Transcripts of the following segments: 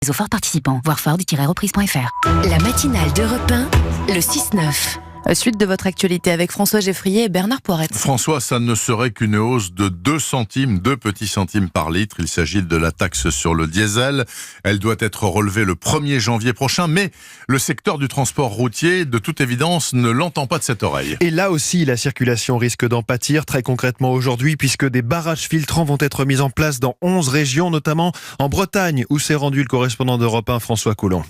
réseau Ford participant. Voir Ford-reprise.fr. La matinale d'Europe 1, le 6-9. Suite de votre actualité avec François Geffrier et Bernard Poirette. François, ça ne serait qu'une hausse de 2 petits centimes par litre. Il s'agit de la taxe sur le diesel. Elle doit être relevée le 1er janvier prochain, mais le secteur du transport routier, de toute évidence, ne l'entend pas de cette oreille. Et là aussi, la circulation risque d'en pâtir très concrètement aujourd'hui, puisque des barrages filtrants vont être mis en place dans 11 régions, notamment en Bretagne, où s'est rendu le correspondant d'Europe 1, François Coulon.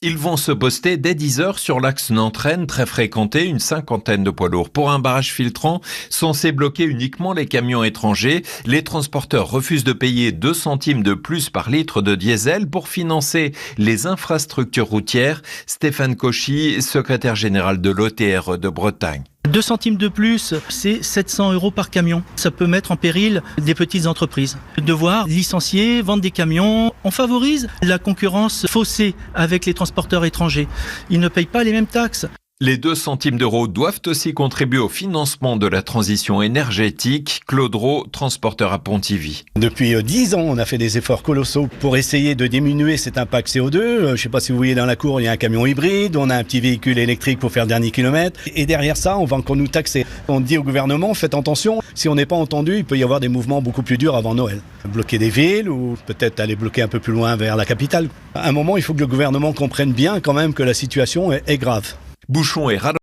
Ils vont se poster dès 10h sur l'axe Nantes-Rennes, très fréquenté, une 50aine de poids lourds. Pour un barrage filtrant, censé bloquer uniquement les camions étrangers, les transporteurs refusent de payer 2 centimes de plus par litre de diesel pour financer les infrastructures routières. Stéphane Cauchy, secrétaire général de l'OTRE de Bretagne. 2 centimes de plus, c'est 700 € par camion. Ça peut mettre en péril des petites entreprises. Devoir licencier, vendre des camions, on favorise la concurrence faussée avec les transporteurs étrangers. Ils ne payent pas les mêmes taxes. Les 2 centimes d'euros doivent aussi contribuer au financement de la transition énergétique. Claude Roux, transporteur à Pontivy. Depuis 10 ans, on a fait des efforts colossaux pour essayer de diminuer cet impact CO2. Je ne sais pas si vous voyez dans la cour, il y a un camion hybride, on a un petit véhicule électrique pour faire le dernier kilomètre. Et derrière ça, on va encore nous taxer. On dit au gouvernement, faites attention, si on n'est pas entendu, il peut y avoir des mouvements beaucoup plus durs avant Noël. Bloquer des villes ou peut-être aller bloquer un peu plus loin vers la capitale. À un moment, il faut que le gouvernement comprenne bien quand même que la situation est grave. Bouchons et